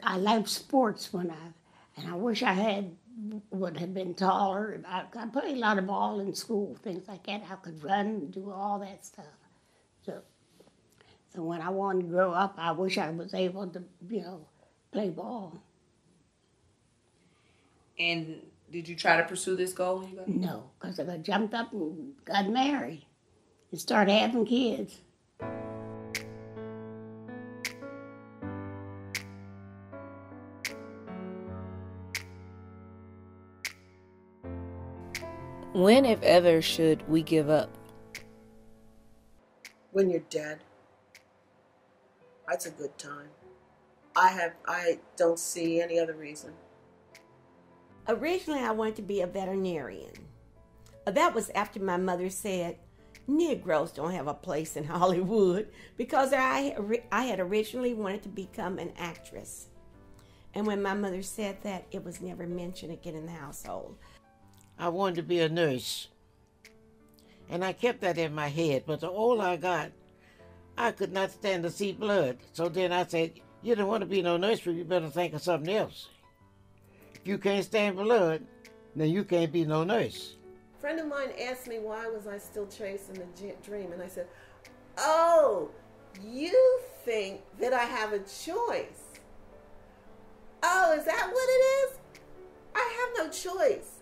I liked sports and I wish would have been taller. I played a lot of ball in school, things like that. I could run and do all that stuff. So when I wanted to grow up, I wish I was able to, play ball. And did you try to pursue this goal? No, because I jumped up and got married and started having kids. When, if ever, should we give up? When you're dead. That's a good time. I don't see any other reason. Originally, I wanted to be a veterinarian. That was after my mother said, Negroes don't have a place in Hollywood, because I had originally wanted to become an actress. And when my mother said that, it was never mentioned again in the household. I wanted to be a nurse. And I kept that in my head, but the older I got, I could not stand to see blood. So then I said, you don't want to be no nurse, you better think of something else. If you can't stand blood, then you can't be no nurse. A friend of mine asked me why was I still chasing the dream, and I said, oh, you think that I have a choice. Oh, is that what it is? I have no choice.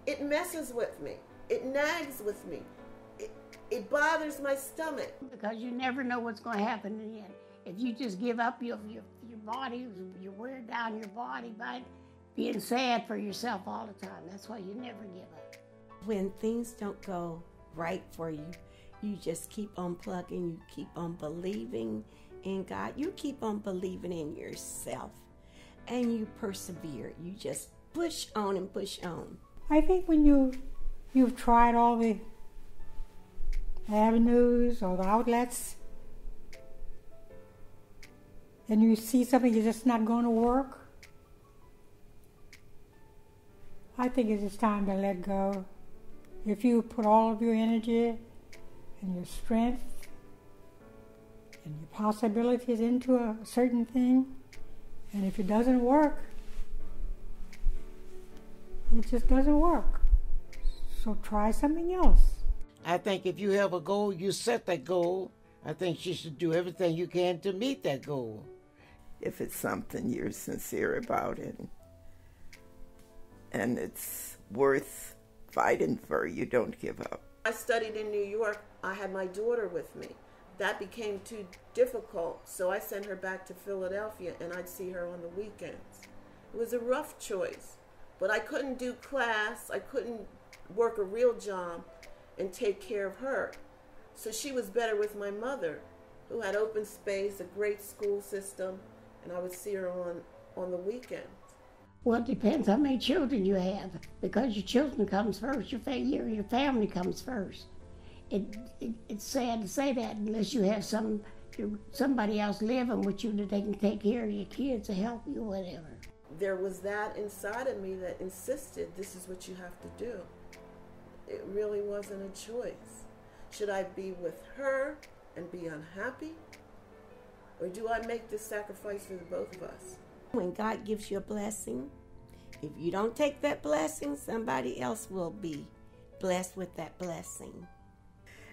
It messes with me. It nags with me. It bothers my stomach. Because you never know what's going to happen in the end. If you just give up your body, you wear down your body by being sad for yourself all the time. That's why you never give up. When things don't go right for you, you just keep on plugging, you keep on believing in God, you keep on believing in yourself, and you persevere. You just push on and push on. I think when you've tried all the avenues or the outlets, and you see something that's just not going to work, I think it's just time to let go. If you put all of your energy and your strength and your possibilities into a certain thing, and if it doesn't work, it just doesn't work. So try something else. I think if you have a goal, you set that goal. I think you should do everything you can to meet that goal. If it's something you're sincere about it and it's worth fighting for, you don't give up. I studied in New York. I had my daughter with me. That became too difficult, so I sent her back to Philadelphia, and I'd see her on the weekends. It was a rough choice, but I couldn't do class. I couldn't work a real job and take care of her. So she was better with my mother, who had open space, a great school system, and I would see her on the weekends. Well, it depends how many children you have, because your children comes first. Your family comes first. It's sad to say that unless you have somebody else living with you that they can take care of your kids or help you, whatever. There was that inside of me that insisted this is what you have to do. It really wasn't a choice. Should I be with her and be unhappy? Or do I make this sacrifice for the both of us? When God gives you a blessing, if you don't take that blessing, somebody else will be blessed with that blessing.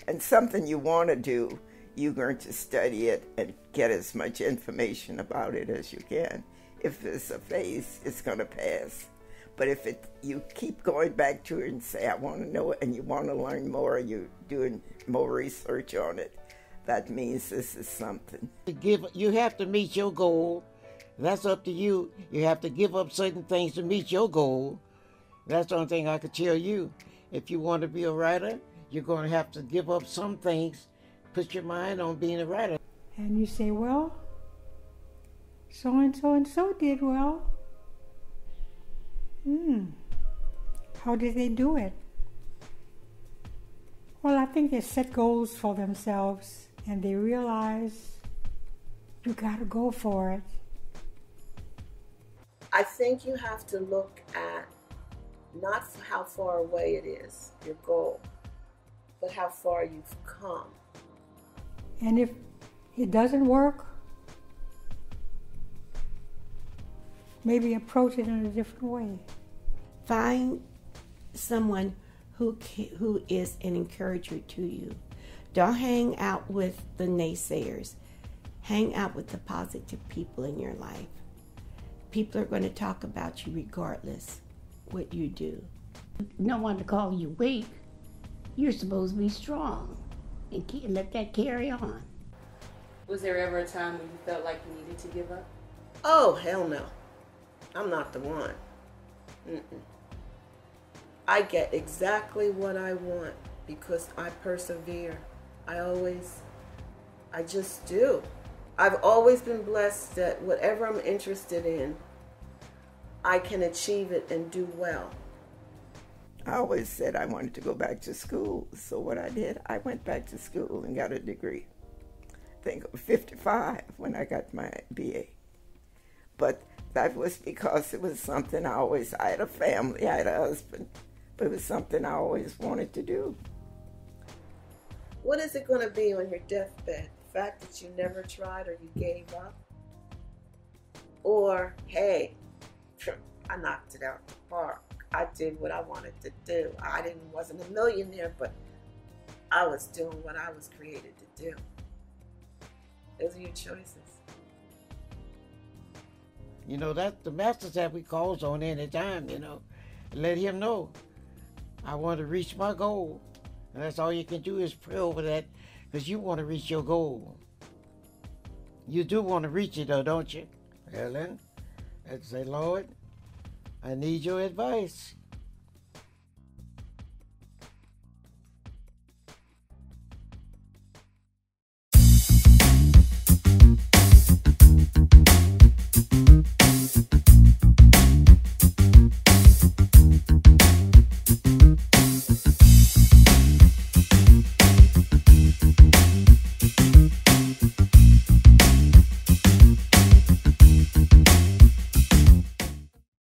And something you want to do, you're going to study it and get as much information about it as you can. If it's a phase, it's going to pass. But if you keep going back to it and say, I want to know it, and you want to learn more, you're doing more research on it, that means this is something. You have to meet your goal. That's up to you. You have to give up certain things to meet your goal. That's the only thing I could tell you. If you want to be a writer, you're going to have to give up some things. Put your mind on being a writer. And you say, well, so-and-so and so did well. How did they do it? Well, I think they set goals for themselves and they realize you got to go for it. I think you have to look at not how far away it is, your goal, but how far you've come. And if it doesn't work, maybe approach it in a different way. Find someone who is an encourager to you. Don't hang out with the naysayers. Hang out with the positive people in your life. People are going to talk about you regardless what you do. No one to call you weak. You're supposed to be strong and let that carry on. Was there ever a time when you felt like you needed to give up? Oh, hell no. I'm not the one. Mm-mm. I get exactly what I want because I persevere. I just do. I've always been blessed that whatever I'm interested in, I can achieve it and do well. I always said I wanted to go back to school. So what I did, I went back to school and got a degree. I think I was 55 when I got my BA. But that was because it was something I had a family, I had a husband, but it was something I always wanted to do. What is it going to be on your deathbed? The fact that you never tried or you gave up? Or, hey, I knocked it out the park. I did what I wanted to do. Wasn't a millionaire, but I was doing what I was created to do. Those are your choices. You know, that the master that we calls on any time, you know. Let him know. I want to reach my goal. And that's all you can do is pray over that because you want to reach your goal. You do want to reach it though, don't you? Helen, let's say, Lord, I need your advice.